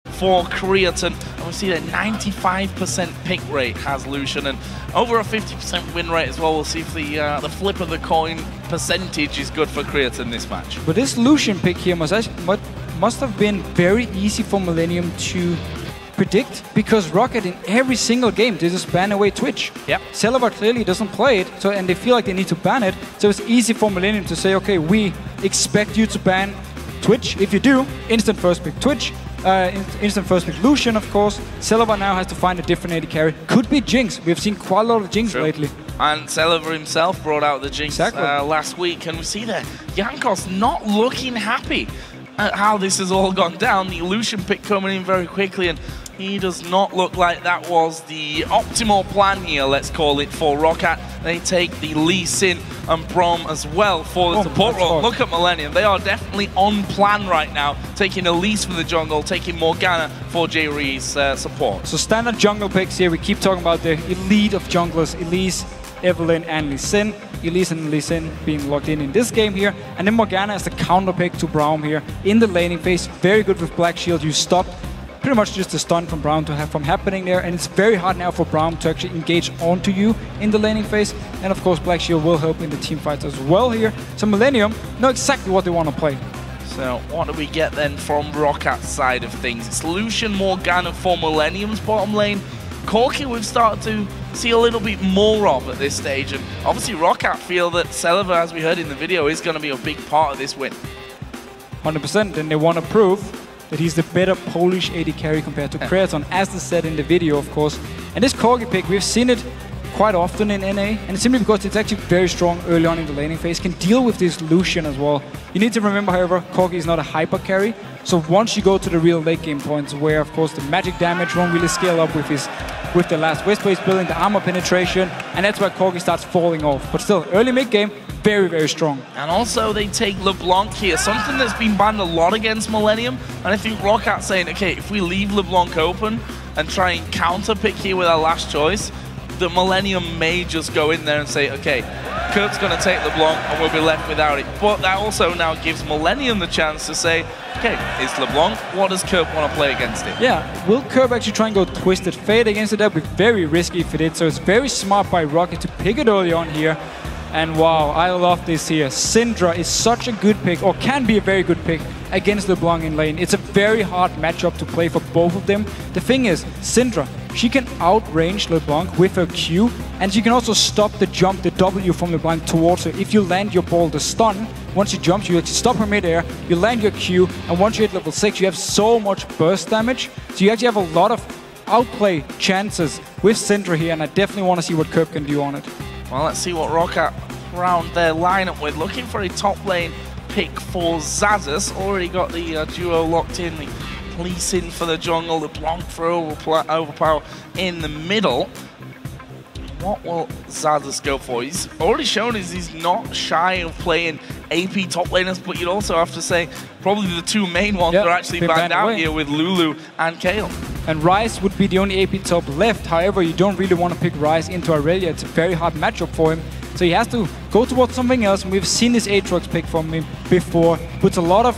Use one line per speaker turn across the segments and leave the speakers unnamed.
for Creaton. And we see that 95% pick rate has Lucian, and over a 50% win rate as well. We'll see if the flip of the coin percentage is good for Creaton this match.
But this Lucian pick here must have been very easy for Millenium to predict, because Roccat in every single game they just ban away Twitch.
Yep.
Celaver clearly doesn't play it, so and they feel like they need to ban it. So it's easy for Millenium to say, okay, we expect you to ban Twitch. If you do, instant first pick Twitch. Instant first pick Lucian, of course. Celaver now has to find a different AD carry. Could be Jinx. We've seen quite a lot of Jinx lately.
And Celaver himself brought out the Jinx last week, and we see there Jankos not looking happy at how this has all gone down. The Lucian pick coming in very quickly, and he does not look like that was the optimal plan here, let's call it, for Roccat. They take the Elise in and Braum as well for the support role. Look at Millenium. They are definitely on plan right now, taking Elise for the jungle, taking Morgana for Jree's support.
So standard jungle picks here. We keep talking about the elite of junglers, Elise, Evelynn and Lucian. Elise and Lucian being locked in this game here. And then Morgana as the counter pick to Braum here in the laning phase. Very good with Black Shield. You stopped pretty much just a stun from Braum from happening there, and it's very hard now for Braum to actually engage onto you in the laning phase. And of course Black Shield will help in the team fights as well here. So Millenium know exactly what they want to play.
So what do we get then from Roccat's side of things? It's Lucian, Morgana for Millenium's bottom lane. Corki we've started to see a little bit more of at this stage, and obviously Roccat feel that Celaver, as we heard in the video, is going to be a big part of this win.
100%, and they want to prove that he's the better Polish AD carry compared to Creaton, as they said in the video, of course. And this Corki pick, we've seen it quite often in NA, and it's simply because it's actually very strong early on in the laning phase, can deal with this Lucian as well. You need to remember, however, Corki is not a hyper carry, so once you go to the real late game points, where of course the magic damage won't really scale up with the last West-based building, the armor penetration, and that's where Corki starts falling off. But still, early mid-game, very, very strong.
And also they take LeBlanc here, something that's been banned a lot against Millenium, and I think Roccat's saying, okay, if we leave LeBlanc open and try and counter pick here with our last choice, that Millenium may just go in there and say, okay, Kerp's going to take LeBlanc and we'll be left without it. But that also now gives Millenium the chance to say, okay, it's LeBlanc, what does Kerp want to play against it?
Yeah, will Kerp actually try and go Twisted Fate against it? That would be very risky if it did, so it's very smart by Roccat to pick it early on here. And wow, I love this here. Syndra is such a good pick, or can be a very good pick, against LeBlanc in lane. It's a very hard matchup to play for both of them. The thing is, Syndra, she can outrange LeBlanc with her Q, and she can also stop the jump, the W from LeBlanc towards her. If you land your ball, the stun, once she jumps, you actually stop her mid-air, you land your Q, and once you hit level 6, you have so much burst damage. So you actually have a lot of outplay chances with Syndra here, and I definitely want to see what Kerp can do on it.
Well, let's see what Roccat round their lineup with. Looking for a top lane pick for Xaxus. Already got the duo locked in. The Elise in for the jungle, the LeBlanc for Overpow in the middle. What will Xaxus go for? He's already shown us he's not shy of playing AP top laners, but you'd also have to say probably the two main ones are actually banned out here with Lulu and Kale.
And Ryze would be the only AP top left. However, you don't really want to pick Ryze into Irelia. It's a very hard matchup for him. So he has to go towards something else. And we've seen this Aatrox pick from him before. Puts a lot of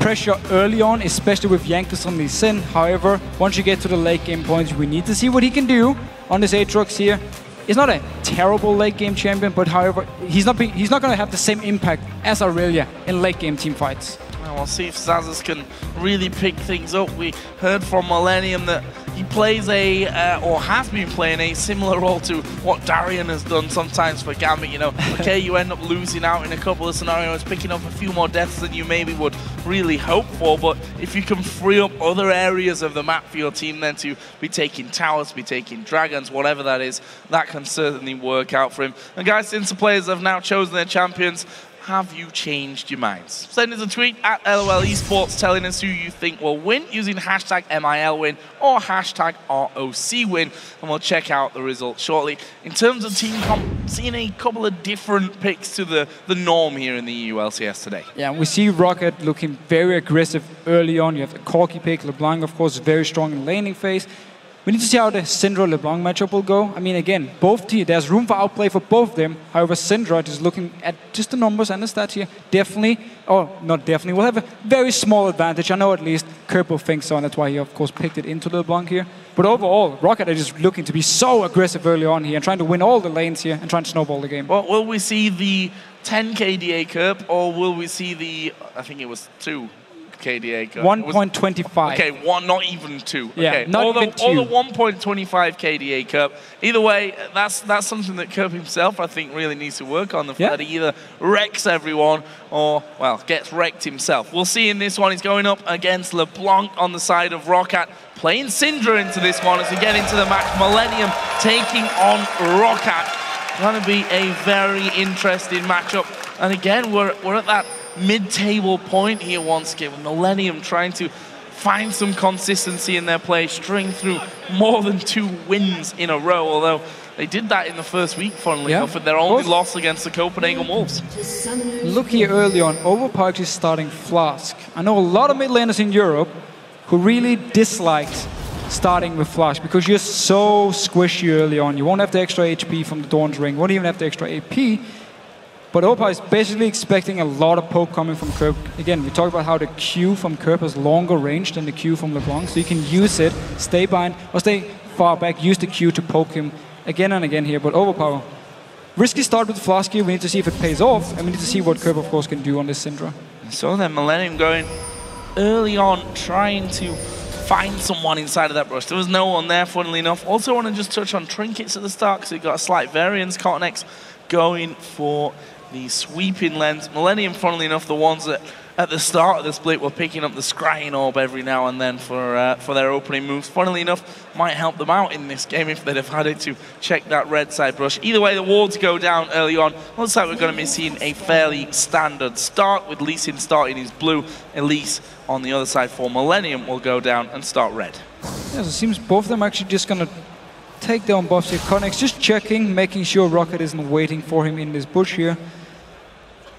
pressure early on, especially with Jankos on Lucian. However, once you get to the late game points, we need to see what he can do on this Aatrox here. He's not a terrible late game champion, but however, he's not going to have the same impact as Irelia in late game team fights.
Well, we'll see if Xaxus can really pick things up. We heard from Millenium that he plays or has been playing a similar role to what Darian has done sometimes for Gambit. You know, okay, you end up losing out in a couple of scenarios, picking up a few more deaths than you maybe would really hope for, but if you can free up other areas of the map for your team then to be taking towers, be taking dragons, whatever that is, that can certainly work out for him. And guys, since the players have now chosen their champions, have you changed your minds? Send us a tweet at LOL Esports telling us who you think will win using hashtag MILWin or hashtag ROCWin, and we'll check out the results shortly. In terms of team comp, seeing a couple of different picks to the norm here in the EU LCS today.
Yeah, we see Roccat looking very aggressive early on. You have the Corki pick, LeBlanc of course very strong in laning phase. We need to see how the Syndra LeBlanc matchup will go. I mean, again, there's room for outplay for both of them. However, Syndra, just looking at just the numbers and the stats here, will have a very small advantage. I know at least Kerp will think so, and that's why he, of course, picked it into LeBlanc here. But overall, Roccat are just looking to be so aggressive early on here and trying to win all the lanes here and trying to snowball the game.
Well, will we see the 10 KDA Kerp, or will we see the, I think it was 2 KDA Kerp?
1.25.
Okay, not even 2.
Yeah,
okay.
not even 2.
All the 1.25 KDA Kerp. Either way, that's something that Kerp himself, I think, really needs to work on. The fact that he either wrecks everyone or, well, gets wrecked himself. We'll see in this one. He's going up against LeBlanc on the side of Roccat, playing Syndra into this one as we get into the match. Millenium taking on Roccat. Going to be a very interesting matchup. And again, we're at that mid-table point here once again, with Millenium trying to find some consistency in their play, string through more than 2 wins in a row, although they did that in the first week, funnily enough, with their only loss against the Copenhagen Wolves.
Look here early on, Overpow is starting Flask. I know a lot of mid laners in Europe who really disliked starting with Flash because you're so squishy early on. You won't have the extra HP from the Dawn's Ring, won't even have the extra AP. But Overpow is basically expecting a lot of poke coming from Kerp. Again, we talked about how the Q from Kerp has longer range than the Q from LeBlanc, so you can use it, stay behind, or stay far back, use the Q to poke him again and again here. But Overpow, risky start with Flask here. We need to see if it pays off, and we need to see what Kerp, of course, can do on this Syndra.
So then Millenium going early on, trying to find someone inside of that brush. There was no one there, funnily enough. Also want to just touch on trinkets at the start, because we've got a slight variance. Kottenx going for the sweeping lens. Millenium, funnily enough, the ones that at the start of the split were picking up the scrying orb every now and then for their opening moves. Funnily enough, might help them out in this game if they'd have had it to check that red side brush. Either way, the wards go down early on. Looks like we're going to be seeing a fairly standard start, with Lucian starting his blue. Elise on the other side for Millenium will go down and start red.
Yeah, so it seems both of them actually just going to take down buffs here. Kottenx just checking, making sure Roccat isn't waiting for him in this bush here.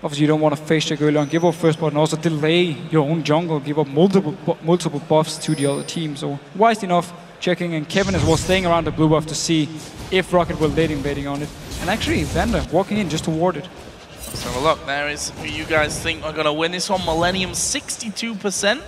Obviously, you don't want to face check early on, give up first blood, and also delay your own jungle, give up multiple buffs to the other team. So, wise enough, checking, and Kevin as well staying around the blue buff to see if Roccat will late invading on it. And actually, VandeR walking in just to ward it.
Let's have a look. There is who you guys think are going to win this one. Millenium 62%.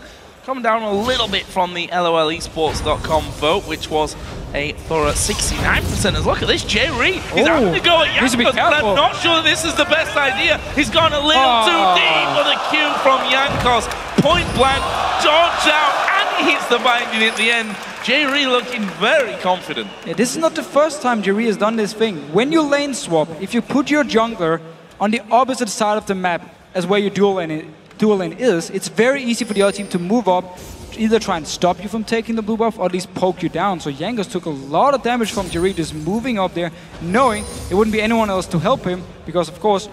Coming down a little bit from the LOLesports.com vote, which was a thorough 69%. Look at this, Jree. He's having to go at Jankos, but I'm not sure this is the best idea. He's gone a little too deep for the Q from Jankos. Point blank, dodge out, and he hits the binding at the end. Jree looking very confident.
Yeah, this is not the first time Jree has done this thing. When you lane swap, if you put your jungler on the opposite side of the map as where your dual lane is, it's very easy for the other team to move up, either try and stop you from taking the blue buff or at least poke you down. So Jankos took a lot of damage from Jree just moving up there, knowing there wouldn't be anyone else to help him, because of course,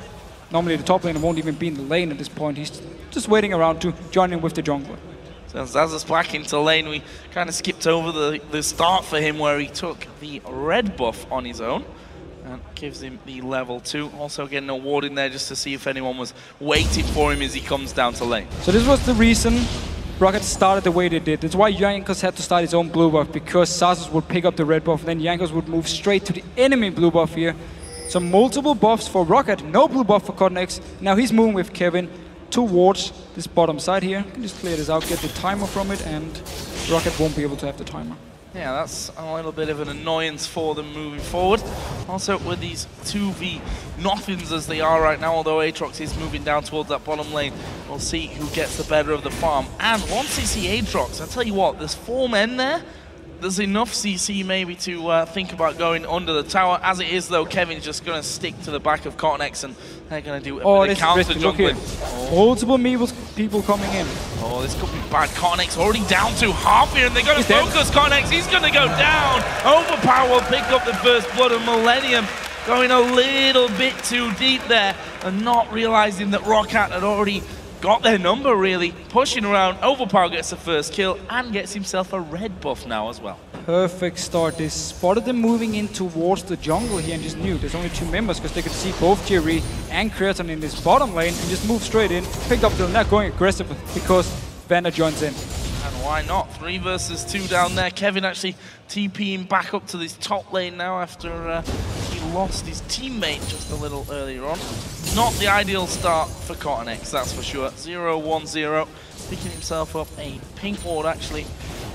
normally the top laner won't even be in the lane at this point. He's just waiting around to join in with the jungler.
So Xaxus back into lane. We kind of skipped over the start for him where he took the red buff on his own. And gives him the level 2. Also getting a ward in there just to see if anyone was waiting for him as he comes down to lane.
So this was the reason Roccat started the way they did. That's why Jankos had to start his own blue buff, because Xaxus would pick up the red buff, and then Jankos would move straight to the enemy blue buff here. So multiple buffs for Roccat, no blue buff for Kottenx. Now he's moving with Kevin towards this bottom side here. You can just clear this out, get the timer from it, and Roccat won't be able to have the timer.
Yeah, that's a little bit of an annoyance for them moving forward. Also, with these 2v nothings as they are right now, although Aatrox is moving down towards that bottom lane, we'll see who gets the better of the farm. And once they see Aatrox, I tell you what, there's 4 men there. There's enough CC maybe to think about going under the tower. As it is, though, Kevin's just going to stick to the back of Kottenx, and they're going to do the counter jungling.
Multiple people coming in.
Oh, this could be bad. Kottenx already down to half here, and they're going to focus Kottenx. He's going to go down. Overpow will pick up the first blood of Millenium, going a little bit too deep there, and not realizing that Roccat had already got their number, really. Pushing around, Overpow gets the first kill and gets himself a red buff now as well.
Perfect start. They spotted them moving in towards the jungle here and just knew there's only 2 members, because they could see both Jree and Creaton in this bottom lane and just move straight in, picked up the net, going aggressive because VandeR joins in.
And why not? 3 versus 2 down there. Kevin actually TPing back up to this top lane now after he lost his teammate just a little earlier on. Not the ideal start for Kottenx, that's for sure. 0-1-0, picking himself up a pink ward actually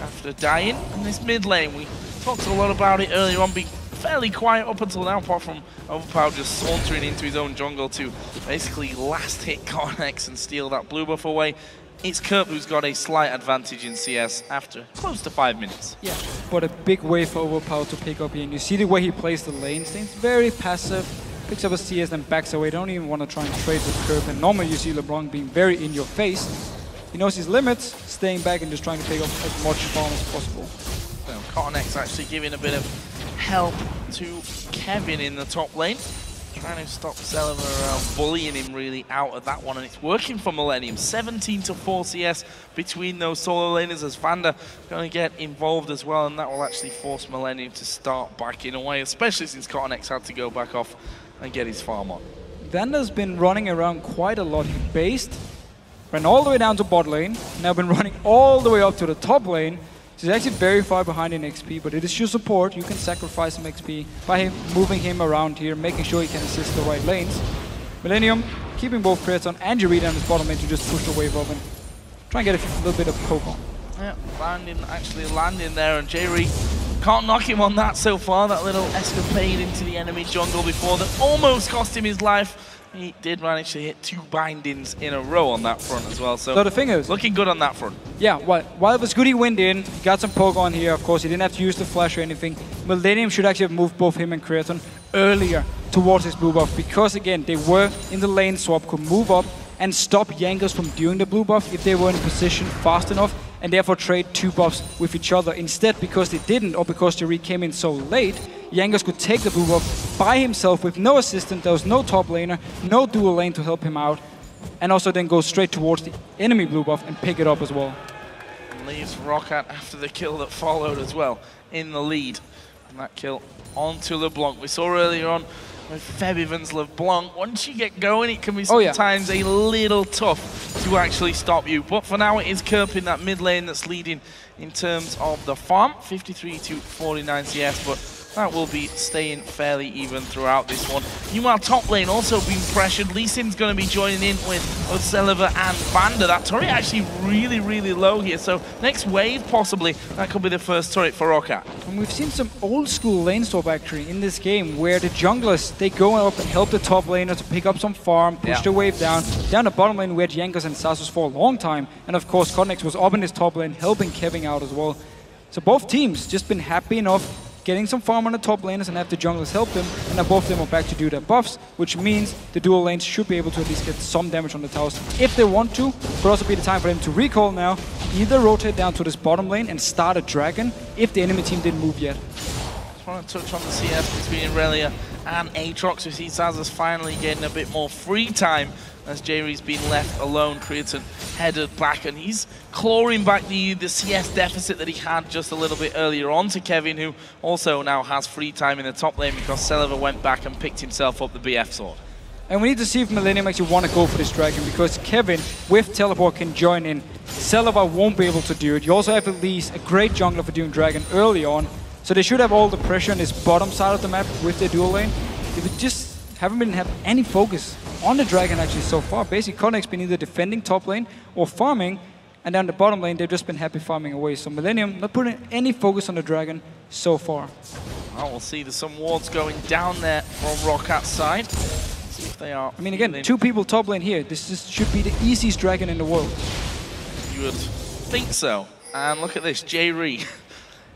after dying. And this mid lane, we talked a lot about it earlier on, being fairly quiet up until now, apart from Overpow just sauntering into his own jungle to basically last hit Kottenx and steal that blue buff away. It's Kerp who's got a slight advantage in CS after close to 5 minutes.
Yeah, but a big way for Overpow to pick up here. And you see the way he plays the lane, stays very passive, picks up a CS, then backs away. Don't even want to try and trade with Kerp. And normally you see LeBlanc being very in your face. He knows his limits, staying back and just trying to take up as much farm as possible.
So Kottenx actually giving a bit of help to Kevin in the top lane. Trying to stop Celaver bullying him really out of that one, and it's working for Millenium. 17-4 CS between those solo laners as VandeR going to get involved as well, and that will actually force Millenium to start backing away, especially since Kottenx had to go back off and get his farm on.
VandeR's been running around quite a lot. He based, ran all the way down to bot lane, now been running all the way up to the top lane. He's actually very far behind in XP, but it is your support. You can sacrifice some XP by moving him around here, making sure he can assist the right lanes. Millenium keeping both Creaton and Jree down his bottom lane to just push the wave up and try and get a little bit of poke on.
Yeah, actually landing there, and Jree can't knock him on that so far. That little escapade into the enemy jungle before that almost cost him his life. He did manage to hit 2 bindings in a row on that front as well. So
the thing is,
looking good on that front.
Yeah, while it was good he went in, he got some poke on here, of course, he didn't have to use the flash or anything. Millenium should actually have moved both him and Creaton earlier towards his blue buff, because again, they were in the lane swap, could move up and stop Jankos from doing the blue buff if they were in position fast enough, and therefore trade 2 buffs with each other. Instead, because they didn't, or because Jree came in so late, Jankos could take the blue buff by himself with no assistant. There was no top laner, no dual lane to help him out, and also then go straight towards the enemy blue buff and pick it up as well.
And leaves Roccat after the kill that followed as well in the lead. And that kill onto LeBlanc. We saw earlier on with Febiven's LeBlanc, once you get going, it can be sometimes a little tough to actually stop you. But for now, it is Kerp in that mid lane that's leading in terms of the farm, 53-49 CS, but that will be staying fairly even throughout this one. Meanwhile, top lane also being pressured. Lucian's going to be joining in with both Celaver and VandeR. That turret actually really, really low here. So next wave, possibly, that could be the first turret for Roccat.
And we've seen some old school lane swap actually in this game, where the junglers, they go up and help the top laner to pick up some farm, push the wave down the bottom lane where Jankos and Xaxus for a long time. And of course, Kottenx was up in his top lane, helping Kevin out as well. So both teams just been happy enough getting some farm on the top laners and have the junglers help them, and now both of them are back to do their buffs, which means the dual lanes should be able to at least get some damage on the towers if they want to. Could also be the time for them to recall now, either rotate down to this bottom lane and start a dragon if the enemy team didn't move yet.
Just want to touch on the CS between Irelia and Aatrox. We see Xaxus finally getting a bit more free time as Jree's been left alone. Creaton headed back, and he's clawing back the CS deficit that he had just a little bit earlier on to Kevin, who also now has free time in the top lane because Celaver went back and picked himself up the BF sword.
And we need to see if Millenium actually want to go for this dragon, because Kevin, with teleport, can join in. Celaver won't be able to do it. You also have Elise, a great jungler for doing dragon early on, so they should have all the pressure on this bottom side of the map with their dual lane. If it just haven't been have any focus on the dragon actually so far. Basically, Kottenx been either defending top lane or farming, and down the bottom lane, they've just been happy farming away. So Millenium not putting any focus on the dragon so far.
Well, we'll see there's some wards going down there from Rockat's side. See if they are.
I mean, again, 2 people top lane here. This should be the easiest dragon in the world.
You would think so. And look at this, Jree.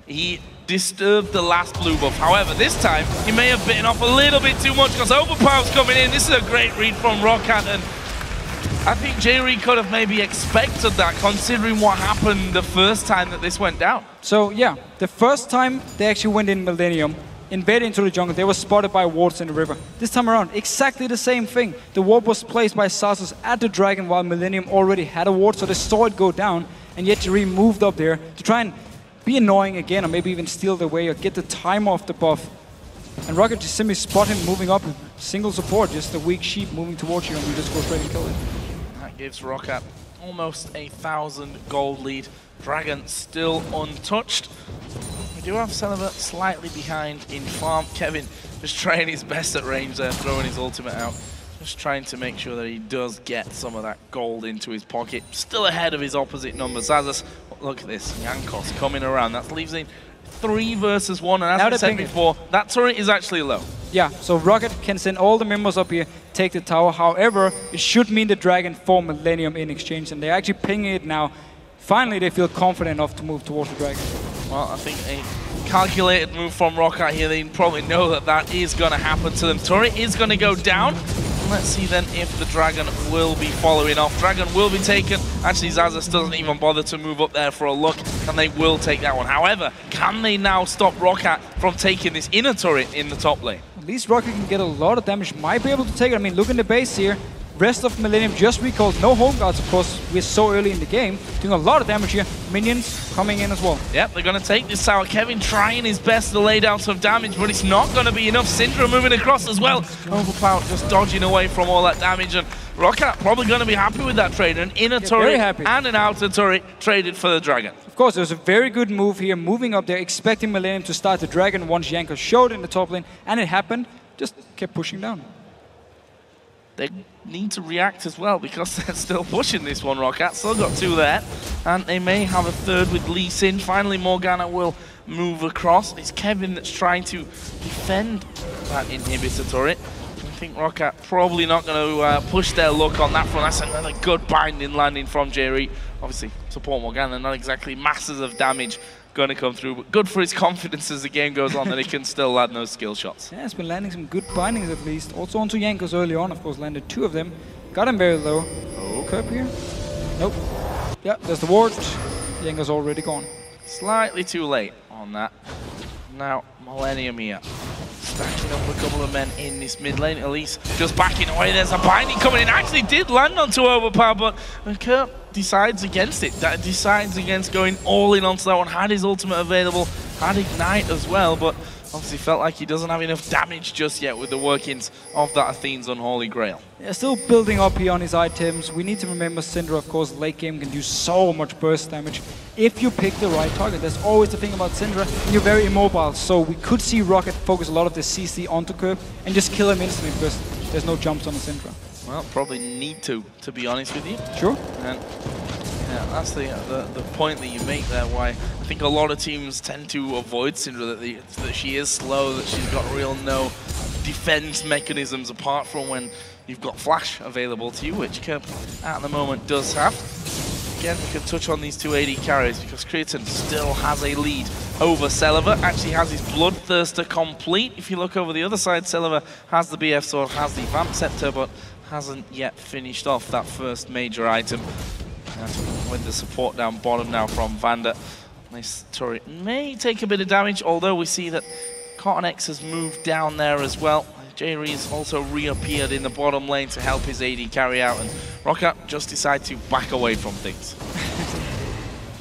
He disturbed the last blue buff. However, this time, he may have bitten off a little bit too much because Overpow's coming in. This is a great read from Roccat, and I think Jree could have maybe expected that, considering what happened the first time that this went down.
So, yeah, the first time they actually went in Millenium, invaded into the jungle, they were spotted by wards in the river. This time around, exactly the same thing. The ward was placed by Xaxus at the dragon while Millenium already had a ward, so they saw it go down, and yet Jree moved up there to try and be annoying again, or maybe even steal the way or get the time off the buff. And Roccat just simply spot him moving up, single support, just a weak sheep moving towards you, and you just go straight and kill it.
That gives Roccat almost 1,000 gold lead. Dragon still untouched. We do have Celaver slightly behind in farm. Kevin just trying his best at range there, throwing his ultimate out. Just trying to make sure that he does get some of that gold into his pocket. Still ahead of his opposite number, Xaxus. Look at this, Jankos coming around. That leaves him 3 versus 1, and as I said before, that turret is actually low.
Yeah, so Roccat can send all the members up here, take the tower. However, it should mean the Dragon for Millenium in exchange, and they're actually pinging it now. Finally, they feel confident enough to move towards the Dragon.
Well, I think a calculated move from Roccat here. They probably know that that is going to happen to them. Turret is going to go down. Let's see then if the Dragon will be following off. Dragon will be taken. Actually, Xaxus doesn't even bother to move up there for a look, and they will take that one. However, can they now stop Roccat from taking this inner turret in the top lane?
At least Roccat can get a lot of damage. Might be able to take it. I mean, look in the base here. Rest of Millenium just recalled. No home guards, of course. We're so early in the game. Doing a lot of damage here. Minions coming in as well.
Yep, they're going to take this tower. Kevin trying his best to lay down some damage, but it's not going to be enough. Syndra moving across as well. Overpow just dodging away from all that damage. And Roccat probably going to be happy with that trade. An inner turret and an outer turret traded for the Dragon.
Of course, it was a very good move here. Moving up there, expecting Millenium to start the Dragon once Jankos showed in the top lane. And it happened. Just kept pushing down.
They need to react as well because they're still pushing this one, Roccat. Still got 2 there. And they may have a 3rd with Elise in. Finally, Morgana will move across. It's Kevin that's trying to defend that inhibitor turret. I think Roccat probably not going to push their luck on that front. That's another good binding landing from Jree. Obviously, support Morgana, not exactly masses of damage going to come through, but good for his confidence as the game goes on that he can still land those skill shots.
Yeah, he's been landing some good bindings at least. Also onto Jankos early on, of course, landed 2 of them. Got him very low. Oh, Kerp here? Nope. Yeah, there's the ward. Jankos already gone.
Slightly too late on that. Now, Millenium here. Stacking up a couple of men in this mid lane. Elise just backing away. There's a binding coming in. Actually did land onto Overpow, but Kerp decides against it. That decides against going all in onto that one. Had his ultimate available, had Ignite as well, but obviously felt like he doesn't have enough damage just yet with the workings of that Athene's Unholy Grail. Yeah,
still building up here on his items. We need to remember Syndra, of course, late game can do so much burst damage if you pick the right target. That's always the thing about Syndra. You're very immobile, so we could see Roccat focus a lot of the CC onto Kerp and just kill him instantly because there's no jumps on the Syndra.
Well, probably need to be honest with you.
Sure.
And yeah, that's the point that you make there, why I think a lot of teams tend to avoid Syndra, that she is slow, that she's got real no defense mechanisms apart from when you've got Flash available to you, which Kerp at the moment does have. Again, we can touch on these 2 AD carries because Creaton still has a lead over Celaver. Actually has his Bloodthirster complete. If you look over the other side, Celaver has the BF Sword, has the Vamp Scepter, but hasn't yet finished off that first major item. With the support down bottom now from VandeR. This turret may take a bit of damage, although we see that Kottenx has moved down there as well. Jree has also reappeared in the bottom lane to help his AD carry out, and Roccat just decide to back away from things.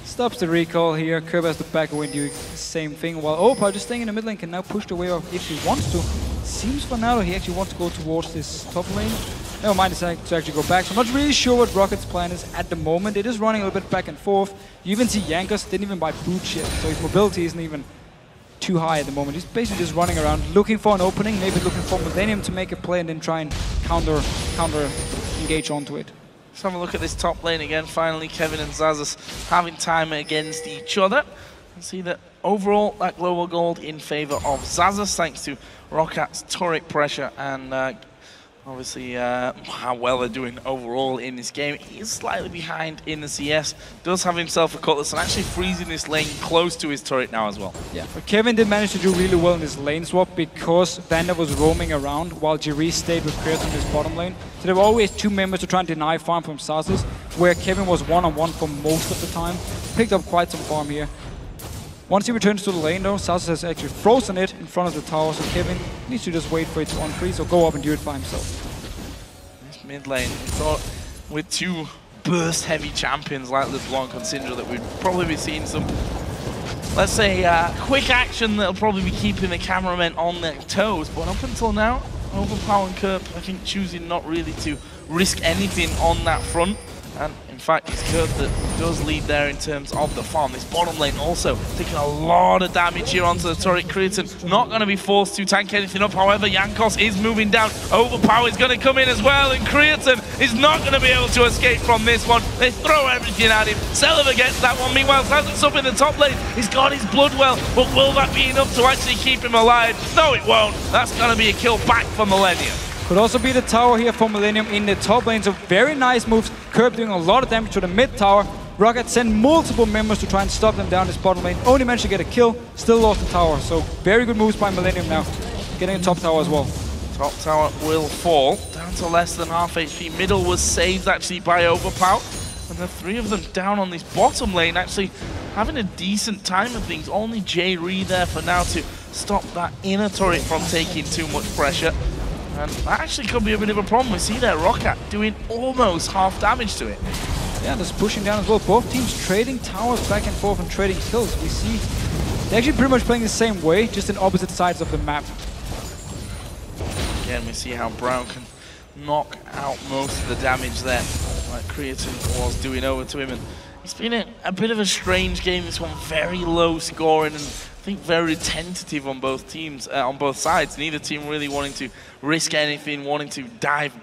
Stops the recall here. Kerp has to back away and do the same thing, while Overpow just staying in the mid lane can now push the way off if he wants to. Seems for now he actually wants to go towards this top lane. Never mind, decide to actually go back. So I'm not really sure what Rockat's plan is at the moment. It is running a little bit back and forth. You even see Jankos didn't even buy boots yet, so his mobility isn't even too high at the moment. He's basically just running around, looking for an opening, maybe looking for Millenium to make a play and then try and counter engage onto it.
Let's have a look at this top lane again. Finally, Kevin and Xaxus having time against each other. And see that overall, that global gold in favor of Xaxus, thanks to Rockat's turret pressure and obviously how well they're doing overall in this game. He is slightly behind in the CS, does have himself a cutlass and actually freezing this lane close to his turret now as well.
Yeah, but Kevin did manage to do really well in this lane swap because VandeR was roaming around while Jree stayed with Creaton in his bottom lane. So there were always 2 members to try and deny farm from Xaxus, where Kevin was one-on-one for most of the time. Picked up quite some farm here. Once he returns to the lane though, Xaxus has actually frozen it in front of the tower, so Kevin needs to just wait for it to unfreeze or go up and do it by himself.
This mid lane, I thought with 2 burst heavy champions like LeBlanc and Syndra that we'd probably be seeing some, let's say, quick action that'll probably be keeping the cameramen on their toes, but up until now, Overpow and Kerp, I think, choosing not really to risk anything on that front. And in fact, it's Kerp that does lead there in terms of the farm. This bottom lane also taking a lot of damage here onto the turret. Creaton not going to be forced to tank anything up. However, Jankos is moving down. Overpow is going to come in as well, and Creaton is not going to be able to escape from this one. They throw everything at him. Celaver gets that one. Meanwhile, Xaxus up in the top lane. He's got his blood well, but will that be enough to actually keep him alive? No, it won't. That's going to be a kill back for Millenium.
Could also be the tower here for Millenium in the top lane. So very nice moves. Kerp doing a lot of damage to the mid tower. Roccat sent multiple members to try and stop them down this bottom lane. Only managed to get a kill. Still lost the tower. So very good moves by Millenium now. Getting a top tower as well.
Top tower will fall down to less than half HP. Middle was saved actually by Overpow. And the three of them down on this bottom lane actually having a decent time of things. Only Jree there for now to stop that inner turret from taking too much pressure. And that actually could be a bit of a problem. We see there Roccat doing almost half damage to it.
Yeah, just pushing down as well. Both teams trading towers back and forth and trading kills. We see they're actually pretty much playing the same way, just in opposite sides of the map.
Again, we see how Braum can knock out most of the damage there, like Creaton was doing over to him. And it's been a bit of a strange game, this one. Very low scoring and I think very tentative on both teams, on both sides. Neither team really wanting to risk anything, wanting to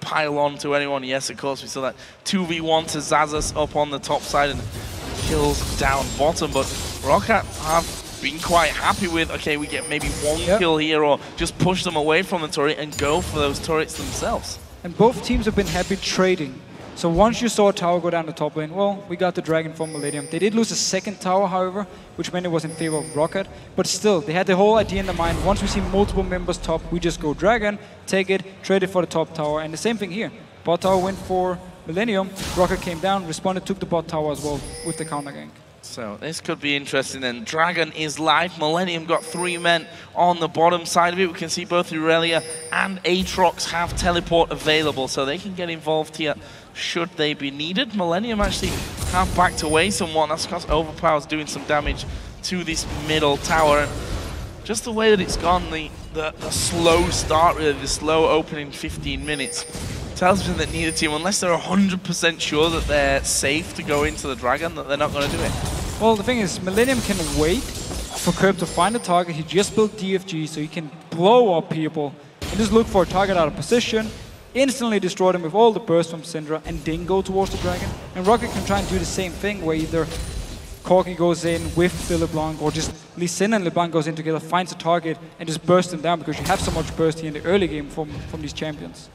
pile on to anyone. Yes, of course, we saw that 2v1 to Xaxus up on the top side and kills down bottom. But Roccat have been quite happy with, okay, we get maybe one kill here or just push them away from the turret and go for those turrets themselves.
And both teams have been happy trading. So once you saw a tower go down the top lane, well, we got the dragon from Millenium. They did lose a second tower, however, which meant it was in favor of Roccat. But still, they had the whole idea in their mind. Once we see multiple members top, we just go dragon, take it, trade it for the top tower. And the same thing here. Bot tower went for Millenium. Roccat came down, responded, took the bot tower as well with the counter gank.
So this could be interesting then. Dragon is live. Millenium got 3 men on the bottom side of it. We can see both Irelia and Aatrox have teleport available, so they can get involved here should they be needed. Millenium actually have backed away somewhat. That's because Overpow is doing some damage to this middle tower. And just the way that it's gone, the slow start, really, the slow opening 15 minutes, tells me that neither team, unless they're 100% sure that they're safe to go into the dragon, that they're not going to do it.
Well, the thing is, Millenium can wait for Kerp to find a target. He just built DFG, so he can blow up people and just look for a target out of position, instantly destroy them with all the bursts from Syndra, and then go towards the dragon. And Roccat can try and do the same thing, where either Corki goes in with the LeBlanc, or just Lucian and LeBlanc goes in together, finds a target, and just bursts them down, because you have so much burst here in the early game from these champions.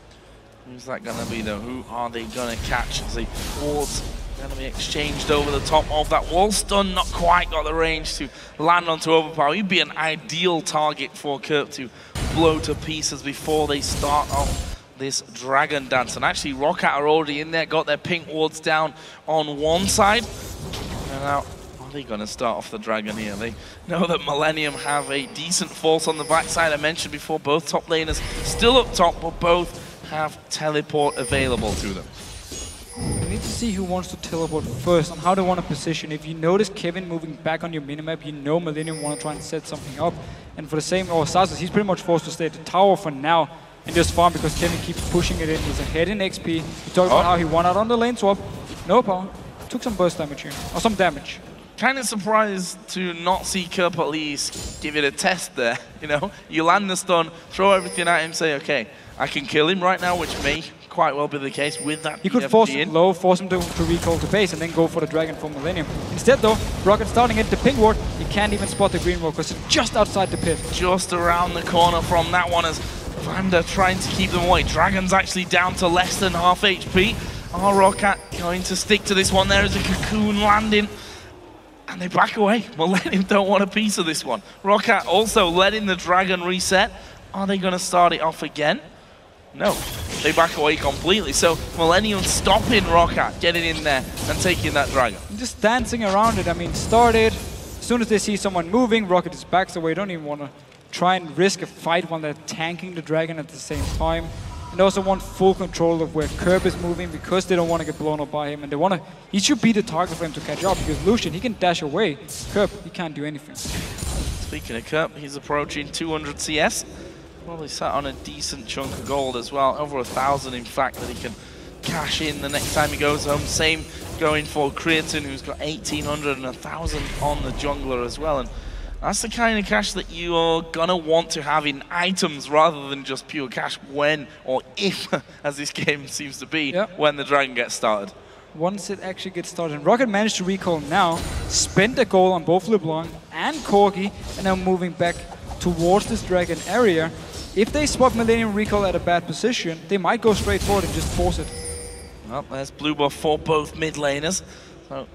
Who's that going to be though? Who are they going to catch? As the wards going to be exchanged over the top of that wall. Stun not quite got the range to land onto Overpow. He'd be an ideal target for Kerp to blow to pieces before they start off this dragon dance. And actually Roccat are already in there, got their pink wards down on one side. And now, are they going to start off the dragon here? They know that Millenium have a decent force on the backside. I mentioned before, both top laners still up top, but both have teleport available to them.
We need to see who wants to teleport first and how they want to position. If you notice Kevin moving back on your minimap, you know Millenium want to try and set something up. And for the same, Xaxus, he's pretty much forced to stay at the tower for now and just farm, because Kevin keeps pushing it in. He's ahead in XP. He talked about how he won out on the lane swap. No power. Took some burst damage here, or some damage.
Kind of surprised to not see Kerp at least give it a test there. You know, you land the stun, throw everything at him, say, okay, I can kill him right now, which may quite well be the case with that.
You could force him low, force him to recall to base, and then go for the dragon from Millenium. Instead though, Roccat starting at the pink ward. He can't even spot the green ward because it's just outside the pit.
Just around the corner from that one, as VandeR trying to keep them away. Dragon's actually down to less than half HP. Are Roccat going to stick to this one? There is a cocoon landing. And they back away. Millenium don't want a piece of this one. Roccat also letting the dragon reset. Are they going to start it off again? No, they back away completely. So Millenium stopping Roccat, getting in there and taking that dragon.
Just dancing around it. I mean, started. As soon as they see someone moving, Roccat just backs away. Don't even want to try and risk a fight when they're tanking the dragon at the same time. And they also want full control of where Kerp is moving, because they don't want to get blown up by him. And they want to. He should be the target for him to catch up, because Lucian, he can dash away. Kerp, he can't do anything.
Speaking of Kerp, he's approaching 200 CS. Probably sat on a decent chunk of gold as well, over 1,000 in fact, that he can cash in the next time he goes home. Same going for Creaton, who's got 1,800 and 1,000 on the jungler as well. And that's the kind of cash that you're gonna want to have in items rather than just pure cash when or if, as this game seems to be, when the dragon gets started.
Once it actually gets started, and Roccat managed to recall now, spent a goal on both LeBlanc and Corki, and now moving back towards this dragon area. If they spot Millenium recall at a bad position, they might go straight forward and just force it.
Well, there's blue buff for both mid laners, so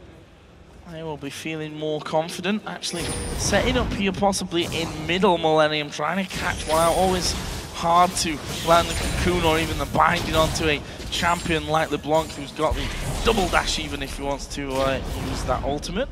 I will be feeling more confident. Actually, setting up here possibly in middle Millenium, trying to catch one out. Always hard to land the cocoon or even the binding onto a champion like LeBlanc, who's got the double dash even if he wants to use that ultimate.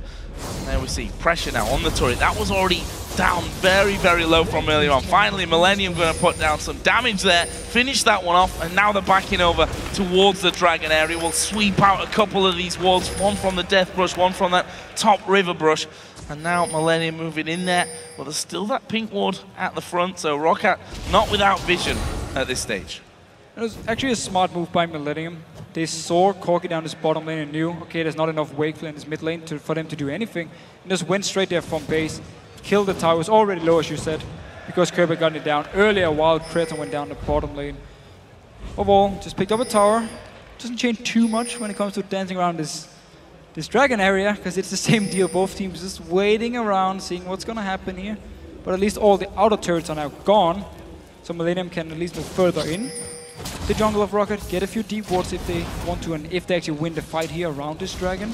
And there we see pressure now on the turret. That was already down very, very low from earlier on. Finally, Millenium going to put down some damage there, finish that one off, and now they're backing over towards the dragon area. We'll sweep out a couple of these wards, one from the death brush, one from that top river brush. And now Millenium moving in there, but there's still that pink ward at the front, so Roccat not without vision at this stage.
It was actually a smart move by Millenium. They saw Corki down his bottom lane and knew, okay, there's not enough Wakeful in his mid lane for them to do anything. And just went straight there from base, killed the tower. It was already low, as you said, because Kerp had gotten it down earlier while Creaton went down the bottom lane. Overall, just picked up a tower. Doesn't change too much when it comes to dancing around this dragon area, because it's the same deal. Both teams just waiting around, seeing what's going to happen here. But at least all the outer turrets are now gone, so Millenium can at least move further in the jungle of Roccat, get a few deep wards if they want to, and if they actually win the fight here around this dragon,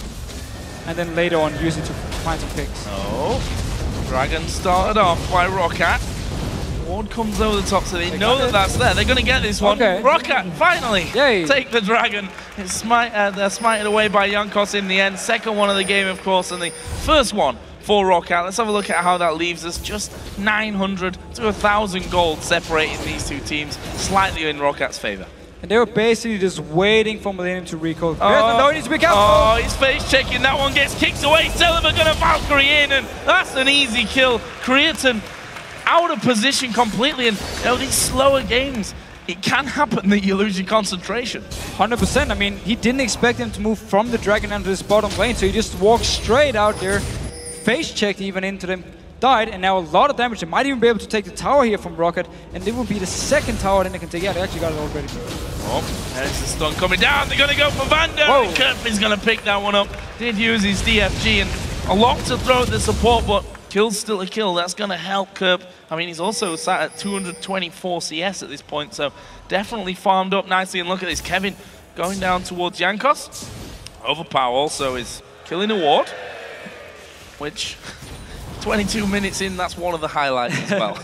and then later on use it to find some picks.
Oh, dragon started off by Roccat. Ward comes over the top, so they know that that's there. They're going to get this one.
Okay.
Roccat finally
Yay.
take the dragon. It's they're smited away by Jankos in the end. Second one of the game, of course, and the first one for Roccat. Let's have a look at how that leaves us. Just 900 to 1,000 gold separating these two teams, slightly in Rockat's favor.
And they were basically just waiting for Millenium to recall. No, he needs to be careful.
Oh, he's face checking. That one gets kicked away. Celaver gonna Valkyrie in, and that's an easy kill. Creaton out of position completely, and you know, these slower games, it can happen that you lose your concentration.
100%. I mean, he didn't expect him to move from the dragon into his bottom lane, so he just walked straight out there, face checked even into them, died, and now a lot of damage. They might even be able to take the tower here from Roccat, and it will be the second tower then they can take. Yeah, they actually got it already.
Oh, there's the stun coming down. They're going to go for VandeR. Kerp is going to pick that one up. Did use his DFG, and a lot to throw at the support, but kill's still a kill. That's going to help Kerp. I mean, he's also sat at 224 CS at this point, so definitely farmed up nicely. And look at this, Kevin going down towards Jankos. Overpow also is killing a ward, which 22 minutes in, that's one of the highlights as well.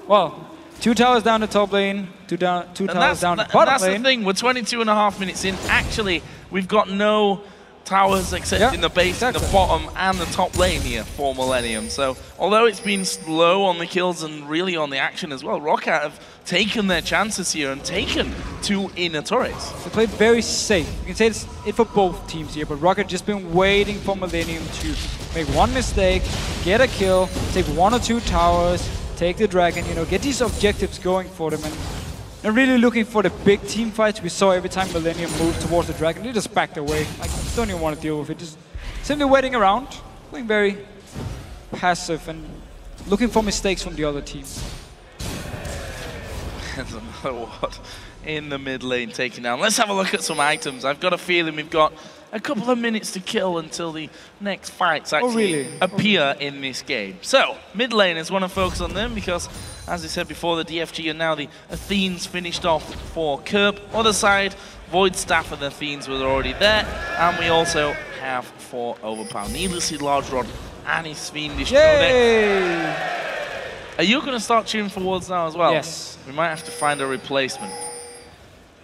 Well, 2 towers down the top lane, two towers down the bottom lane.
That's the thing, we're 22.5 minutes in. Actually, we've got no towers except in the base, the bottom, and the top lane here for Millenium. So, although it's been slow on the kills and really on the action as well, Roccat have taken their chances here and taken 2 inner turrets.
They played very safe. You can say it's for both teams here, but Roccat just been waiting for Millenium to make one mistake, get a kill, take 1 or 2 towers, take the dragon, you know, get these objectives going for them. And they're really looking for the big team fights. We saw every time Millenium moved towards the dragon, they just backed away. Like, don't even want to deal with it. Just simply waiting around, playing very passive and looking for mistakes from the other team.
There's another ward in the mid lane taken down. Let's have a look at some items. I've got a feeling we've got a couple of minutes to kill until the next fights actually appear in this game. So, mid laners want to focus on them because, as I said before, the DFG and now the Athenes finished off for Kerp. Other side, Void Staff and the Athenes were already there. And we also have for Overpow needlessly large rod and his Fiendish Kottenx. Are you going to start tuning for wards now as well?
Yes.
We might have to find a replacement.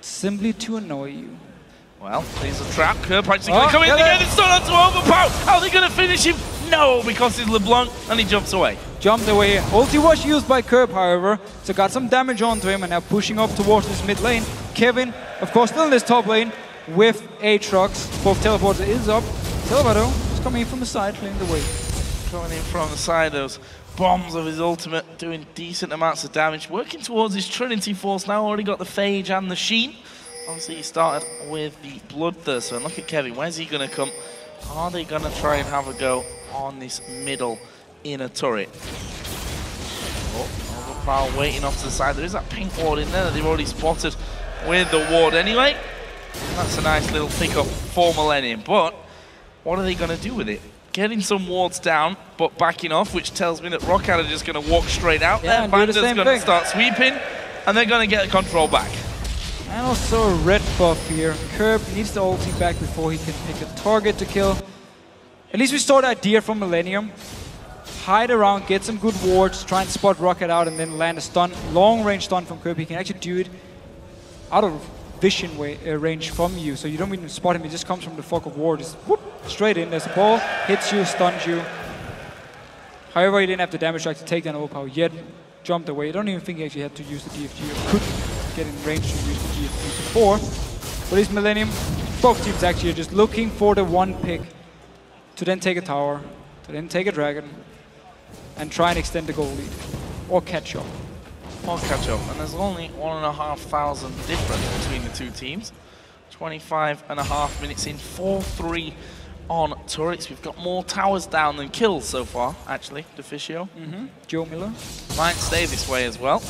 Simply to annoy you.
Well, there's a trap. Kerp actually going to come in again and start onto Overpow. How are they going to finish him? No, because he's LeBlanc and he jumps away.
Jumped away. Ulti was used by Kerp, however, so got some damage onto him and now pushing up towards this mid lane. Kevin, of course, still in this top lane with Aatrox. Both teleports is up. Celaver, though, is coming in from the side, playing the way.
Coming in from the side, those bombs of his ultimate doing decent amounts of damage. Working towards his Trinity Force now, already got the Phage and the Sheen. obviously he started with the Bloodthirster, and look at Kevin, where's he going to come? Are they going to try and have a go on this middle inner turret? Oh, Overpow waiting off to the side. There is that pink ward in there that they've already spotted with the ward anyway. That's a nice little pickup for Millenium, but what are they going to do with it? Getting some wards down, but backing off, which tells me that Roccat are just going to walk straight out there. VandeR's going to start sweeping, and they're going to get the control back.
And also a red buff here. Kerp needs the ulti back before he can pick a target to kill. At least we saw the idea from Millenium. Hide around, get some good wards, try and spot Roccat out, and then land a stun. Long range stun from Kerp. He can actually do it out of vision range from you, so you don't even spot him. He just comes from the fog of ward, just whoop, straight in. There's a ball, hits you, stuns you. However, he didn't have the damage to take down Overpow yet. Jumped away. I don't even think he actually had to use the DFG, or could get in range to use the DFG before. But it's Millenium. Both teams actually are just looking for the one pick to then take a tower, to then take a dragon, and try and extend the goal lead, or catch up.
Or catch up, and there's only 1,500 difference between the two teams. 25.5 minutes in, 4-3 on turrets. We've got more towers down than kills so far, actually, Deficio.
Joe Miller.
Might stay this way as well.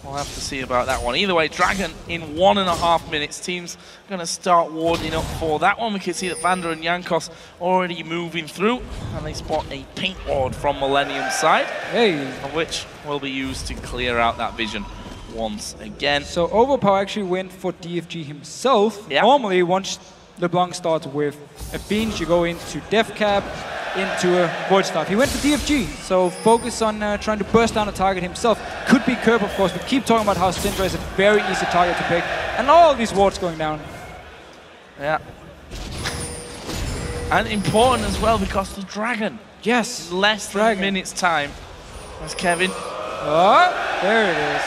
We'll have to see about that one. Either way, Dragon in 1.5 minutes. Team's going to start warding up for that one. We can see that VandeR and Jankos already moving through, and they spot a pink ward from Millenium's side, of which will be used to clear out that vision once again.
So Overpow actually went for DFG himself. Yep. Normally, once LeBlanc starts with a Beans, you go into Death Cap, into a Void Staff. He went for DFG, so focus on trying to burst down a target himself. Could be Kerp, of course. We keep talking about how Syndra is a very easy target to pick, and all these wards going down.
Yeah. And important as well because the Dragon.
Yes.
Less than a minute's time. That's Kevin.
Oh, there it is.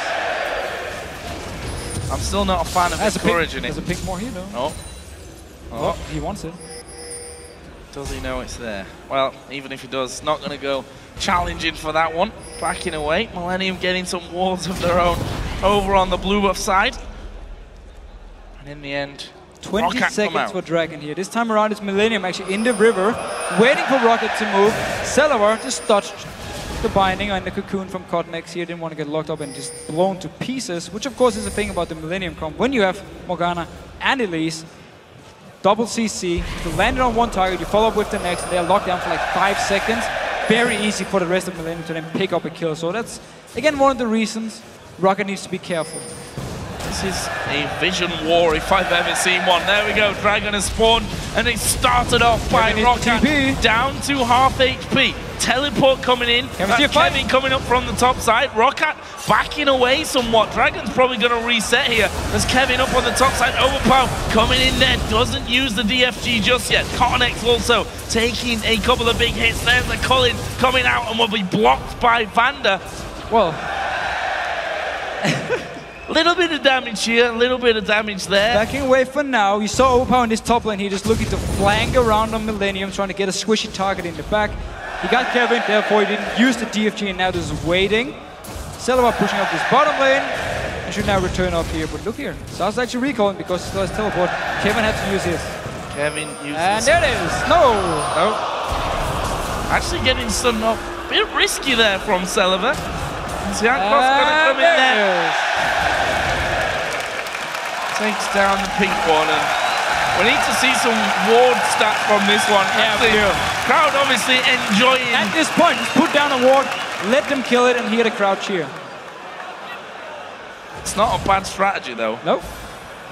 I'm still not a fan of encouraging it.
There's a pink more here, though. Oh, he wants it.
Does he know it's there? Well, even if he does, not going to go challenging for that one. Backing away. Millenium getting some wards of their own over on the blue buff side. And in the end,
20 seconds for Dragon here. This time around, it's Millenium actually in the river, waiting for Roccat to move. Celaver just dodged the binding on the cocoon from Kottenx here. Didn't want to get locked up and just blown to pieces, which of course is the thing about the Millenium comp. When you have Morgana and Elise, double CC, if you land it on one target, you follow up with the next, and they're locked down for like 5 seconds. Very easy for the rest of Millenium to then pick up a kill. So that's, again, one of the reasons Roccat needs to be careful.
This is a vision war if I've ever seen one. There we go, Dragon has spawned, and it started off by Roccat down to half HP. Teleport coming in, Kevin coming up from the top side. Roccat backing away somewhat. Dragon's probably going to reset here. There's Kevin up on the top side. Overpow coming in there, doesn't use the DFG just yet. Kottenx also taking a couple of big hits. There's the Cullen coming out and will be blocked by VandeR.
Well,
little bit of damage here, a little bit of damage there.
Backing away for now. You saw Overpow in this top lane here, just looking to flank around on Millenium, trying to get a squishy target in the back. He got Kevin, therefore he didn't use the DFG, and now just waiting. Celaver pushing up this bottom lane, and should now return up here. But look here, Xaxus actually recalling because he still has teleport. Kevin had to use his.
Kevin uses.
And there it is. No.
Actually getting stunned up. Bit risky there from Celaver. Jankos gonna come in there. Takes down the pink one, and we need to see some ward stats from this one. Yeah, crowd obviously enjoying.
At this point, just put down a ward, let them kill it, and hear the crowd cheer.
It's not a bad strategy though.
Nope.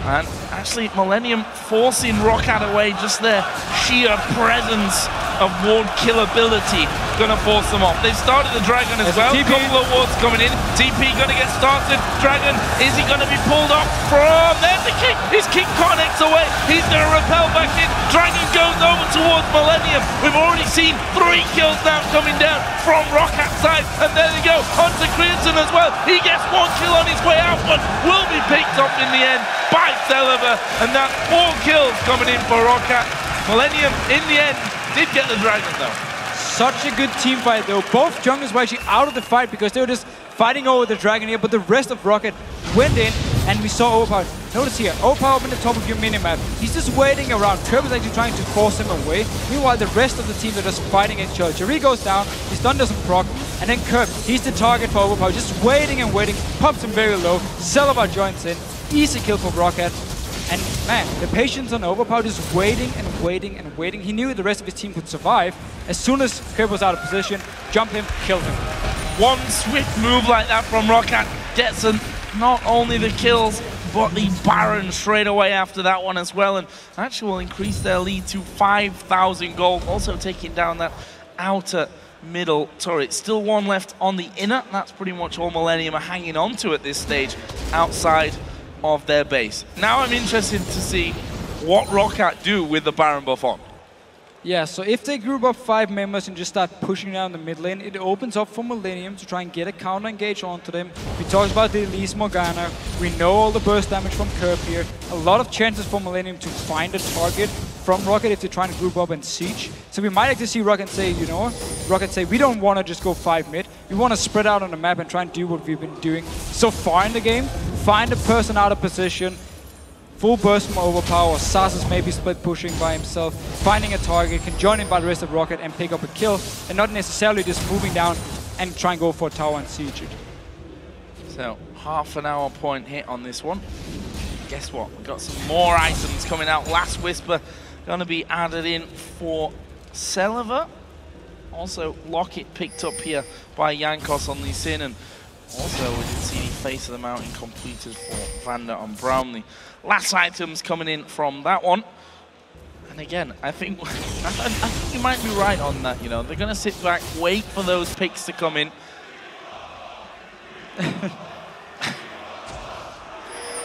And actually, Millenium forcing Roccat away, just their sheer presence of ward killability gonna force them off. They've started the Dragon as well. A couple of wards coming in. TP gonna get started. Dragon, is he gonna be pulled off from? There's the kick. He's kicked Kottenx away. He's gonna repel back in. Dragon goes over towards Millenium. We've already seen 3 kills now coming down from Rockat's side. And there they go. Onto Creaton as well. He gets 1 kill on his way out, but will be picked up in the end by Celaver, and that's 4 kills coming in for Roccat. Millenium, in the end, did get the Dragon though.
Such a good team fight though. Both junglers were actually out of the fight because they were just fighting over the Dragon here, but the rest of Roccat went in, And we saw Overpow. Notice here, Overpow up in the top of your minimap. He's just waiting around. Kerp is actually trying to force him away. Meanwhile, the rest of the team are just fighting each other. Jree goes down, his stun doesn't proc, and then Kerp, he's the target for Overpow, just waiting and waiting, pops him very low. Celaver joins in, easy kill for Roccat. And man, the patience on Overpow, just waiting and waiting and waiting. He knew the rest of his team could survive. As soon as Kerp was out of position, jump him, kill him.
One swift move like that from Roccat gets him not only the kills, but the Baron straight away after that one as well. And actually will increase their lead to 5,000 gold. Also taking down that outer middle turret. Still one left on the inner. That's pretty much all Millenium are hanging on to at this stage outside of their base. Now I'm interested to see what Roccat do with the Baron buff on.
Yeah, so if they group up 5 members and just start pushing down the mid lane, it opens up for Millenium to try and get a counter engage onto them. We talked about the Elise Morgana. We know all the burst damage from Kerp here. A lot of chances for Millenium to find a target from Roccat if they're trying to group up and siege. So we might actually see Roccat say, you know what? Roccat say, we don't want to just go 5 mid. We want to spread out on the map and try and do what we've been doing so far in the game. Find a person out of position. Full burst from Overpow, or Xaxus maybe split pushing by himself, finding a target, can join in by the rest of Roccat and pick up a kill, and not necessarily just moving down and try and go for a tower and siege it.
So, half an hour point hit on this one. Guess what? We've got some more items coming out. Last Whisper going to be added in for Celaver. Also, Locket picked up here by Jankos on the Sin, and also we did see the Face of the Mountain completed for VandeR on Braum. The last items coming in from that one. And again, I think you might be right on that, you know. They're going to sit back, wait for those picks to come in.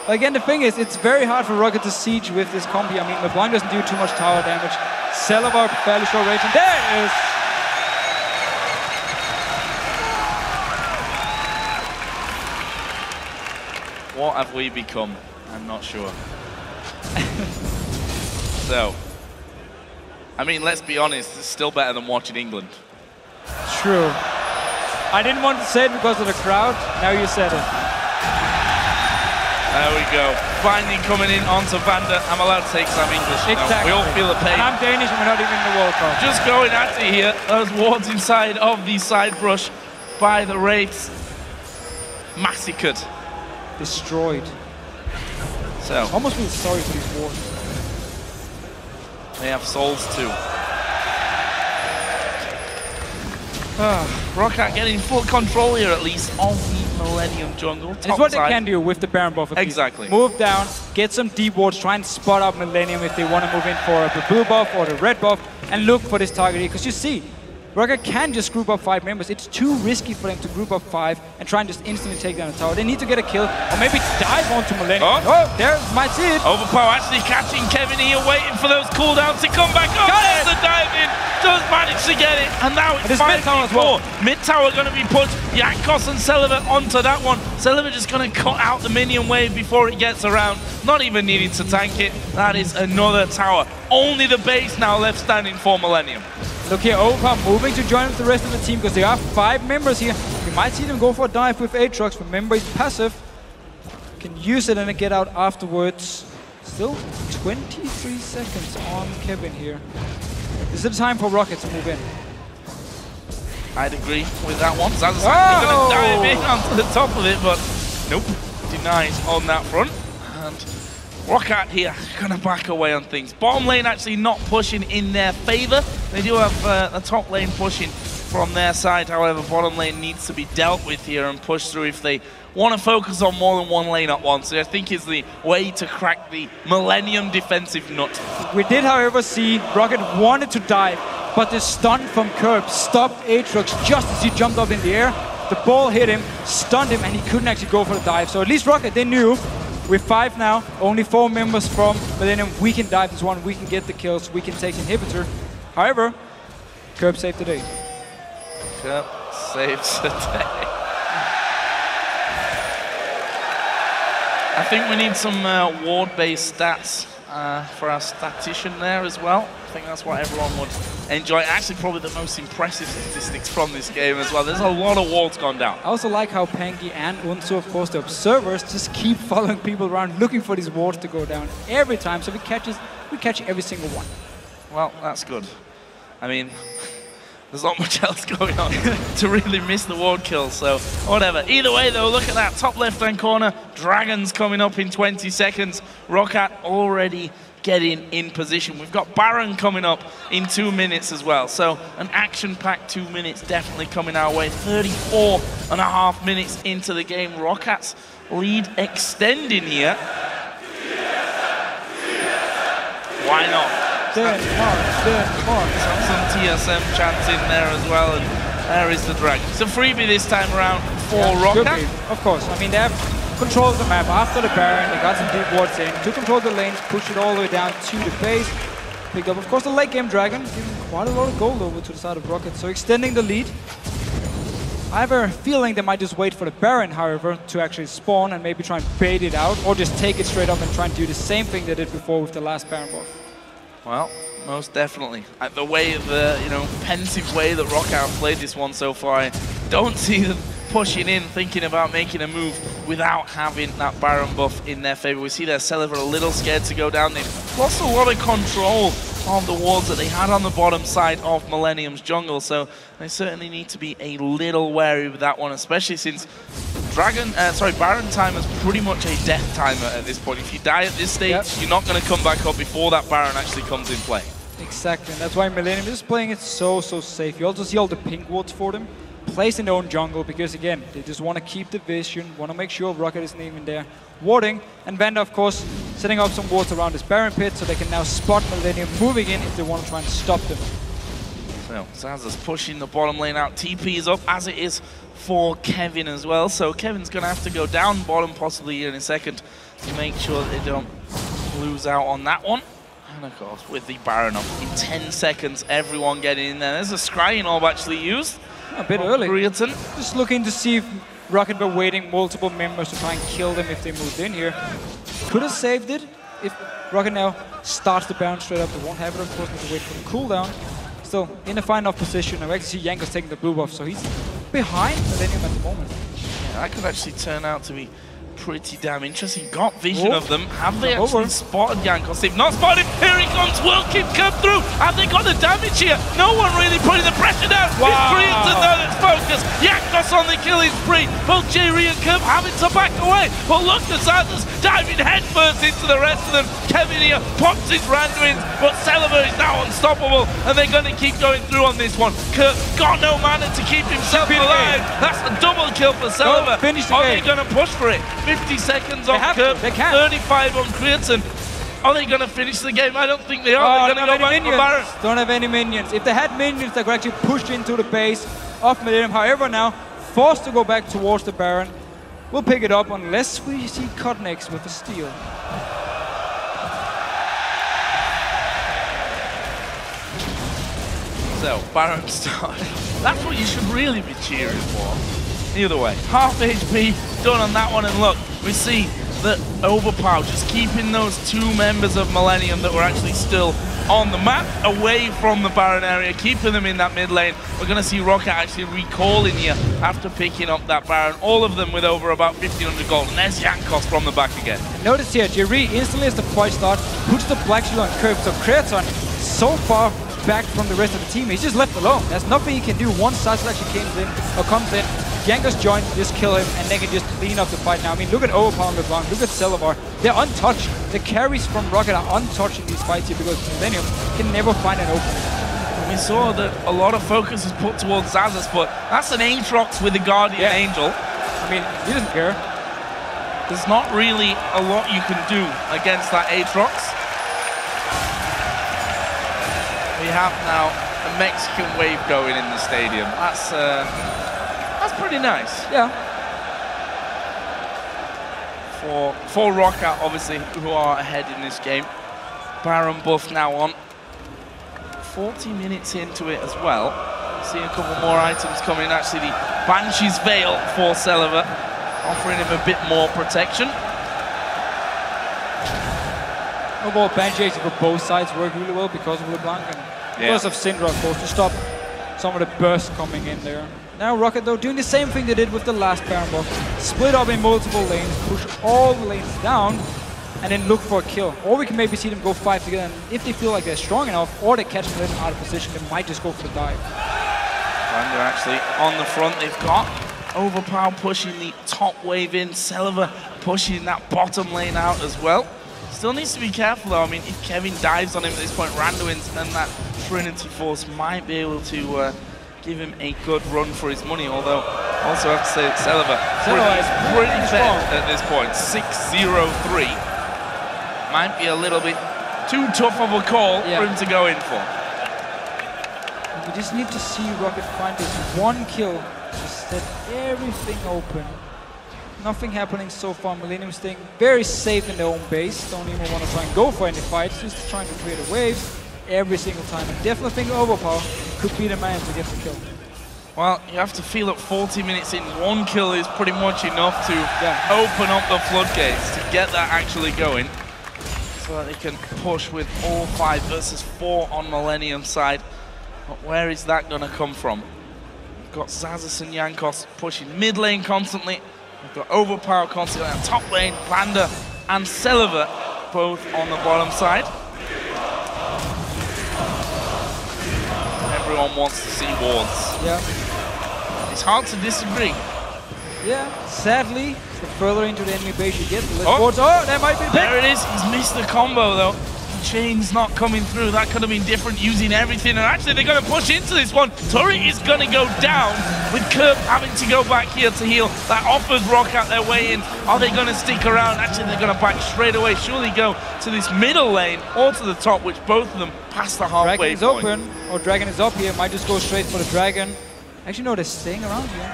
Again, the thing is, it's very hard for Roccat to siege with this combi. I mean, LeBlanc doesn't do too much tower damage. Celaver, fairly short range, and there it is!
What have we become? I'm not sure. So, I mean, let's be honest, it's still better than watching England.
True. I didn't want to say it because of the crowd. Now you said it.
There we go. Finally coming in onto VandeR. I'm allowed to take some English.
Exactly.
We all feel the pain.
And I'm Danish and we're not even in the World Cup.
Just going at it here. Those wards inside of the side brush by the Wraiths. Massacred.
Destroyed.
So
almost feel sorry for these wards.
They have souls too. Roccat getting full control here at least of the Millenium jungle.
It's what they can do with the Baron buff.
Exactly.
Move down, get some deep wards, try and spot out Millenium if they want to move in for the blue buff or the red buff, and look for this target here. Because you see, Roccat can just group up 5 members. It's too risky for them to group up 5 and try and just instantly take down the tower. They need to get a kill or maybe dive onto Millenium. Oh, there, might see it.
Overpow actually catching Kevin here, waiting for those cooldowns to come back. Oh, there's the dive in. Does manage to get it. And now it's 5v4. Mid tower going to be pushed. Jankos and Celaver onto that one. Celaver just going to cut out the minion wave before it gets around. Not even needing to tank it. That is another tower. Only the base now left standing for Millenium.
Look here, Overpow moving to join with the rest of the team because there are 5 members here. You might see them go for a dive with Aatrox. Remember, he's passive. Can use it and then get out afterwards. Still 23 seconds on Kevin here. This is the time for Roccat to move in.
I'd agree with that one. Xaxus actually going to dive in onto the top of it, but nope, denied on that front. And Roccat here going to back away on things. Bottom lane actually not pushing in their favor. They do have the top lane pushing from their side. However, bottom lane needs to be dealt with here and pushed through if they want to focus on more than one lane at once. So I think is the way to crack the Millenium defensive nut.
We did, however, see Roccat wanted to dive, but the stun from Kerp stopped Aatrox just as he jumped up in the air. The ball hit him, stunned him, and he couldn't actually go for the dive. So at least Roccat, they knew. With 5 now, only 4 members from Millenium, we can dive this one, we can get the kills, we can take inhibitor. However, Kerp saved the day.
Kerp saves the day. I think we need some ward-based stats for our statistician there as well. I think that's what everyone would enjoy. Actually, probably the most impressive statistics from this game as well. There's a lot of wards gone down.
I also like how Panky and Unsu, of course, the observers, just keep following people around, looking for these wards to go down every time. So we catch every single one.
Well, that's good. I mean, there's not much else going on to really miss the ward kill, so whatever. Either way, though, look at that top left-hand corner. Dragons coming up in 20 seconds. Roccat already getting in position. We've got Baron coming up in 2 minutes as well, so an action-packed 2 minutes definitely coming our way. 34.5 minutes into the game. Rockat's lead extending here. Why not? Some TSM chants in there as well, and there is the dragon. It's a freebie this time around for Roccat.
Of course, I mean, they have controlled the map after the Baron. They got some deep wards in to control the lanes, push it all the way down to the base. Pick up, of course, the late game dragon, giving quite a lot of gold over to the side of Roccat, so extending the lead. I have a feeling they might just wait for the Baron, however, to actually spawn and maybe try and bait it out, or just take it straight up and try and do the same thing they did before with the last Baron buff.
Well, most definitely. The way, pensive way that Roccat played this one so far, I don't see them pushing in, thinking about making a move without having that Baron buff in their favor. We see their Celaver a little scared to go down. They've lost a lot of control of the wards that they had on the bottom side of Millennium's jungle, so they certainly need to be a little wary with that one, especially since Baron time is pretty much a death timer at this point. If you die at this stage, you're not going to come back up before that Baron actually comes in play.
Exactly, and that's why Millenium is playing it so safe. You also see all the pink wards for them, placed in their own jungle, because again, they just want to keep the vision, want to make sure Roccat isn't even there. Warding, and VandeR, of course, setting up some wards around this Baron pit so they can now spot Millenium moving in if they want to try and stop them.
So, Xaxus pushing the bottom lane out. TP is up, as it is for Kevin as well. So Kevin's going to have to go down bottom possibly here in a second to make sure that they don't lose out on that one. And of course, with the Baron up in 10 seconds, everyone getting in there. There's a scrying orb actually used.
A bit early.
Creaton.
Just looking to see if Roccat were waiting multiple members to try and kill them if they moved in here. Could have saved it if Roccat now starts the Baron straight up. They won't have it, of course, but to wait for the cooldown. Still in a fine enough position. I actually see Jankos taking the blue buff, so he's behind Millenium at the moment.
Yeah, that could actually turn out to be pretty damn interesting. Got vision of them. Have they actually spotted Jankos? They've not spotted. Here he comes. Will keep come through. Have they got the damage here? No one really putting the pressure down. Wow. It's Creaton though that's focused. Jankos on the killing spree. Both Jree and Kerp having to back away. But look, the Xaxus diving headfirst into the rest of them. Kevin here pops his Randuins, but Celaver is now unstoppable, and they're going to keep going through on this one. Kerp got no mana to keep himself alive. That's a double kill for Celaver. Are they going to push for it? 50 seconds on Kerp, 35 on Creaton. Are they going to finish the game? I don't think they are. They're going to go back for Baron.
Don't have any minions. If they had minions, they could actually push into the base of Millenium. However, now forced to go back towards the Baron. We'll pick it up unless we see Kottenx with a steal.
So, Baron start. That's what you should really be cheering for. Either way, half HP done on that one, and look, we see that Overpow just keeping those two members of Millenium that were actually still on the map away from the Baron area, keeping them in that mid lane. We're going to see Roccat actually recalling here after picking up that Baron, all of them with over about 1,500 gold, and there's Jankos from the back again.
Notice here, Jree instantly as the fight starts, puts the Black Shield on Kerp, so Creaton so far back from the rest of the team. He's just left alone. There's nothing he can do once Xaxus actually comes in. Jankos joins, just kill him, and they can just clean up the fight now. I mean, look at Overpow and LeBlanc, look at Celaver. They're untouched. The carries from Roccat are untouched in these fights here because Millenium can never find an opening.
We saw that a lot of focus is put towards Xaxus, but that's an Aatrox with a Guardian Angel.
I mean, he doesn't care.
There's not really a lot you can do against that Aatrox. We have now a Mexican wave going in the stadium. That's pretty nice.
Yeah.
For Roccat, obviously, who are ahead in this game. Baron buff now on. 40 minutes into it as well. See a couple more items coming. Actually, the Banshee's Veil for Celaver, offering him a bit more protection.
Overall, Banshee for both sides work really well because of LeBlanc, and Because of Syndra, of course, to stop some of the bursts coming in there. Now Roccat, though, doing the same thing they did with the last Baron box. Split up in multiple lanes, push all the lanes down, and then look for a kill. Or we can maybe see them go fight together, and if they feel like they're strong enough, or they catch them out of position, they might just go for the dive.
VandeR actually on the front. They've got Overpow pushing the top wave in, Celaver pushing that bottom lane out as well. Still needs to be careful though. I mean, if Kevin dives on him at this point, Randuin's and that Trinity Force might be able to give him a good run for his money, although also have to say that Celaver is pretty fair at this point. 6-0-3. Might be a little bit too tough of a call for him to go in for.
We just need to see Roccat find this one kill to set everything open. Nothing happening so far. Millenium staying very safe in their own base. Don't even want to try and go for any fights, just trying to create a wave every single time. I definitely think Overpow could be the man to get the kill.
Well, you have to feel that 40 minutes in, one kill is pretty much enough to open up the floodgates to get that actually going. So that they can push with all 5 versus 4 on Millenium side. But where is that going to come from? We've got Xaxus and Jankos pushing mid lane constantly. We've got Overpow constantly on top lane, VandeR and Celaver both on the bottom side. Everyone wants to see wards.
Yeah.
It's hard to disagree.
Yeah, sadly, the further into the enemy base you get, the less wards. Oh, that might be the pick.
There it is. He's missed the combo though. Chain's not coming through. That could have been different using everything. And actually, they're going to push into this one. Turret is going to go down with Kerp having to go back here to heal. That offers Roccat their way in. Are they going to stick around? Actually, they're going to back straight away. Surely go to this middle lane or to the top, which both of them pass the halfway point.
Dragon is open, or Dragon is up here. Might just go straight for the Dragon. Actually, no, they're staying around here.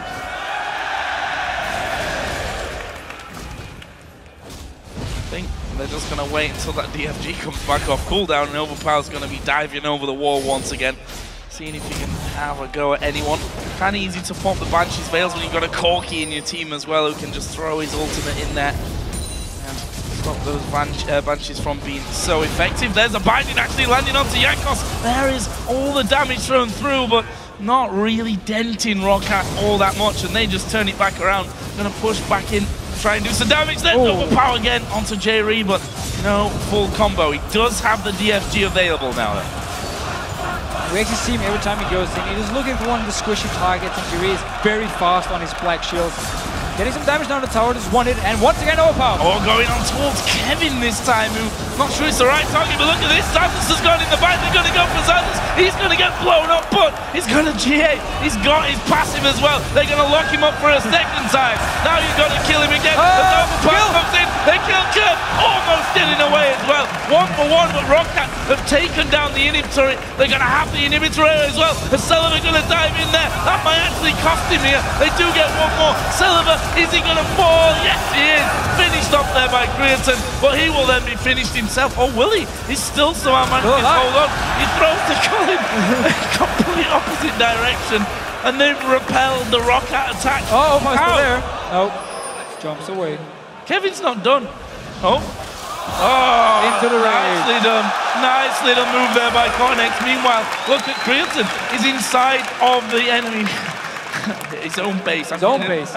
I think they're just going to wait until that DFG comes back off cooldown, and Overpow's going to be diving over the wall once again, seeing if you can have a go at anyone. Kind of easy to pop the Banshee's Veils when you've got a Corki in your team as well, who can just throw his ultimate in there and stop those Banshees from being so effective. There's a binding actually landing onto Jankos. There is all the damage thrown through, but not really denting Roccat all that much, and they just turn it back around. Going to push back in, try and do some damage, then Overpow again onto Jree, but no full combo. He does have the DFG available now though.
We actually see him every time he goes in. He's looking for one of the squishy targets, and Jree is very fast on his black shields. Getting some damage down the tower, just one hit, and once again Overpow.
Oh, going on towards Kevin this time, who not sure it's the right target, but look at this, Xaxus has gone in the back, they're going to go for Xaxus, he's going to get blown up, but he's going to GA, he's got his passive as well, they're going to lock him up for a second time, now you've got to kill him again, Overpow comes in, they kill Kerp, almost getting away as well, 1 for 1, but Roccat have taken down the inhibitor, they're going to have the inhibitor as well, and Celaver going to dive in there, that might actually cost him here, they do get one more, Celaver, is he going to fall? Yes, he is. Finished up there by Creaton, but he will then be finished himself. Oh, will he? He's still somehow managing to hold on. He throws the Colin in the complete opposite direction, and they've repelled the Roccat attack.
Oh, almost there. Oh, jumps away.
Kevin's not done. Oh. Oh,
into the
nicely done. Nicely done move there by Kottenx. Meanwhile, look at Creaton. He's inside of the enemy. His own base. I'm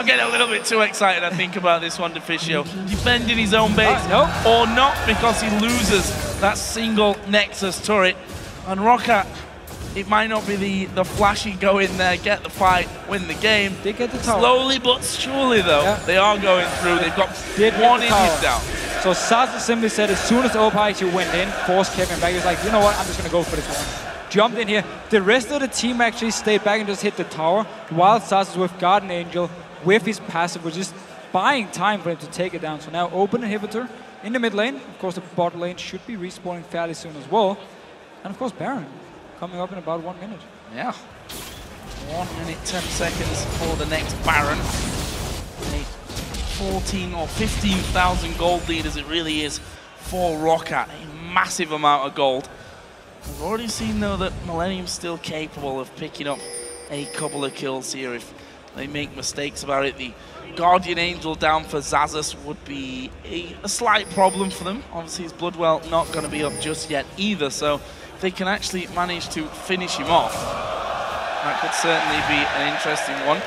getting a little bit too excited, I think, about this one, Deficio. Defending his own base, or not, because he loses that single Nexus turret. And Roccat, it might not be the flashy go in there, get the fight, win the game.
They get the tower.
Slowly but surely, though, they are going through. They've got one inhib down.
So Xaxus simply said, as soon as Overpow actually went in, forced Kevin back, he was like, you know what, I'm just going to go for this one. Jumped in here. The rest of the team actually stayed back and just hit the tower, while Xaxus with Guardian Angel, with his passive, was just buying time for him to take it down. So now open inhibitor in the mid lane. Of course, the bot lane should be respawning fairly soon as well. And of course, Baron coming up in about 1 minute.
Yeah. 1 minute, 10 seconds for the next Baron. A 14 or 15,000 gold lead as it really is for Roccat. A massive amount of gold. We've already seen, though, that Millenium's still capable of picking up a couple of kills here if they make mistakes about it. The Guardian Angel down for Xaxus would be a slight problem for them. Obviously, his Bloodwell not going to be up just yet either, so if they can actually manage to finish him off, that could certainly be an interesting one.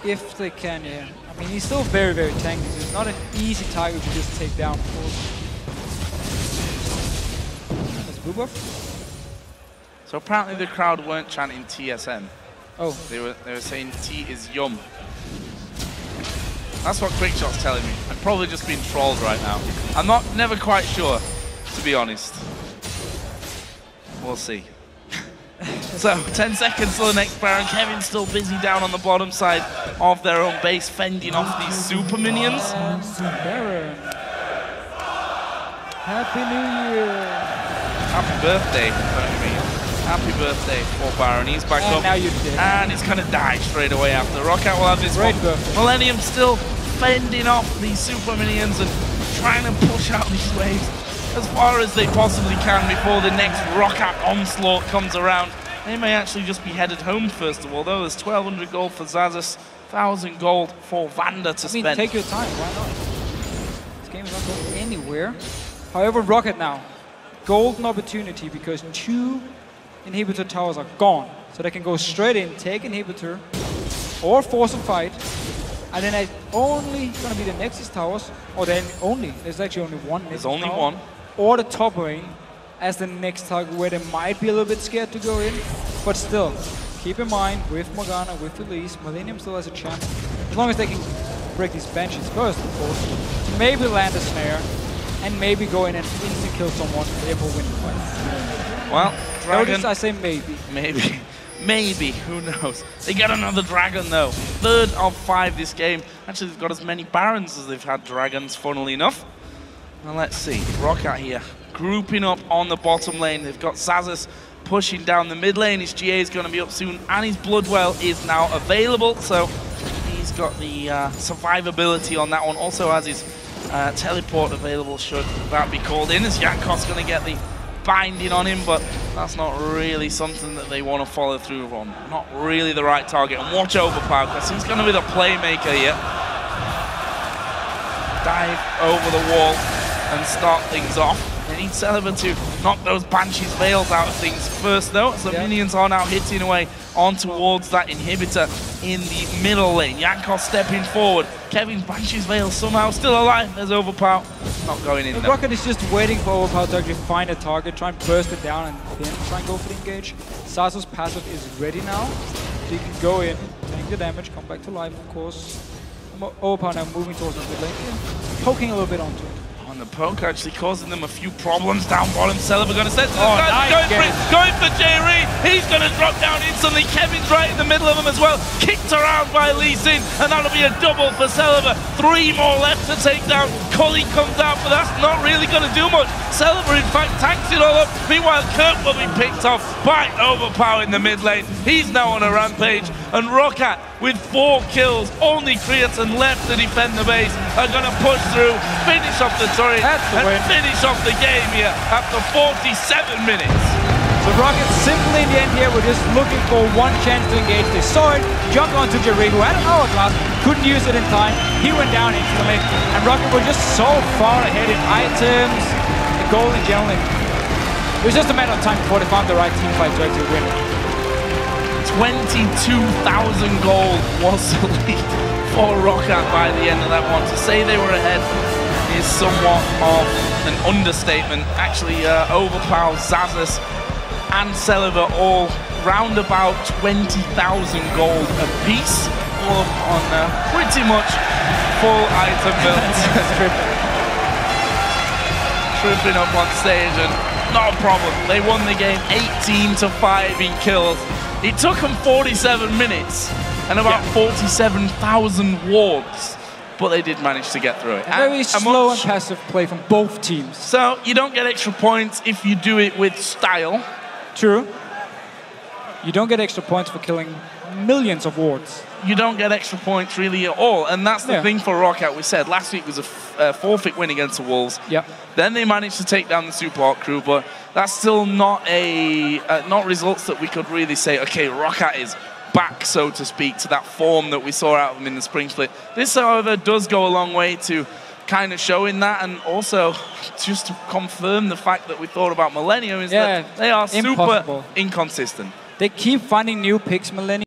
If they can, yeah. I mean, he's still very, very tanky. So it's not an easy target to just take down, of course. There's a blue buff.
So apparently the crowd weren't chanting TSM.
Oh.
They were saying T is yum. That's what QuickShot's telling me. I'm probably just being trolled right now. I'm never quite sure, to be honest. We'll see. So, 10 seconds till the next Baron. Kevin's still busy down on the bottom side of their own base, fending off these super minions.
Baron. Happy New Year.
Happy birthday, happy birthday for Baron. He's back up.
Now you're dead.
And he's going to die straight away after. Roccat will have this one. Millenium still fending off these super minions and trying to push out these waves as far as they possibly can before the next Roccat onslaught comes around. They may actually just be headed home first of all, though. There's 1,200 gold for Xaxus, 1,000 gold for VandeR to spend.
Take your time, why not? This game is not going anywhere. However, Roccat now, golden opportunity because 2 inhibitor towers are gone. So they can go straight in, take inhibitor, or force a fight. And then it's only going to be the Nexus towers, or then only, there's actually only one Nexus
There's only
tower,
one.
Or the top lane as the next target where they might be a little bit scared to go in. But still, keep in mind, with Morgana, with Elise, Millenium still has a chance. As long as they can break these benches first, of course, to maybe land a snare, and maybe go in and insta-kill someone and therefore win the fight.
Well, Dragon...
Notice I say maybe.
Maybe. Maybe, who knows? They get another Dragon though. 3rd of 5 this game. Actually, they've got as many Barons as they've had Dragons, funnily enough. Now let's see, Roccat here, grouping up on the bottom lane. They've got Xaxus pushing down the mid lane. His GA is going to be up soon, and his Bloodwell is now available. So he's got the survivability on that one. Also has his teleport available should that be called in. As Jankos going to get the binding on him, but that's not really something that they want to follow through on. Not really the right target. And watch Overpow, because he's going to be the playmaker here. Dive over the wall and start things off. They need Celaver to knock those Banshee's Veils out of things first, though, as the minions are now hitting away on towards that inhibitor in the middle lane. Jankos stepping forward. Kevin's Banshee's Veil somehow still alive. There's Overpow. Not going in.
Roccat is just waiting for Overpow to actually find a target, try and burst it down, and then try and go for the engage. Xaxus' passive is ready now, so you can go in, take the damage, come back to life, of course. Overpow now moving towards the mid lane, poking a little bit onto it.
And the poke actually causing them a few problems down bottom. Celaver going to set
nice
going for Jree. He's going to drop down instantly. Kevin's right in the middle of him as well. Kicked around by Elise, and that'll be a double for Celaver. 3 more left to take down. Corki comes out, but that's not really going to do much. Celaver, in fact, tanks it all up. Meanwhile, Kerp will be picked off by Overpow in the mid lane. He's now on a rampage, and Roccat with 4 kills, only Creaton left to defend the base, are going to push through, finish off the turret, and finish off the game here after 47 minutes.
So Roccat simply in the end here were just looking for one chance to engage. They saw it, jumped onto Jree, who had an hourglass, couldn't use it in time. He went down instantly, and Roccat were just so far ahead in items, the goal in general. It was just a matter of time before they found the right team fight to actually win.
22,000 gold was the lead for Roccat by the end of that one. To say they were ahead is somewhat of an understatement. Actually, Overpow, Xaxus, and Celaver all round about 20,000 gold apiece, all on pretty much full item builds. Tripping up on stage, and not a problem. They won the game 18-5 in kills. It took them 47 minutes and about 47,000 wards, but they did manage to get through it.
Very slow and passive play from both teams.
So you don't get extra points if you do it with style.
True. You don't get extra points for killing millions of wards.
You don't get extra points really at all, and that's the thing for Roccat. We said last week was a forfeit win against the Wolves.
Yep.
Then they managed to take down the Super Hawk crew, but that's still not not results that we could really say, okay, Roccat is back, so to speak, to that form that we saw out of them in the spring split. This, however, does go a long way to kind of showing that, and also just to confirm the fact that we thought about Millenium is that they are super inconsistent.
They keep finding new picks, Millenium.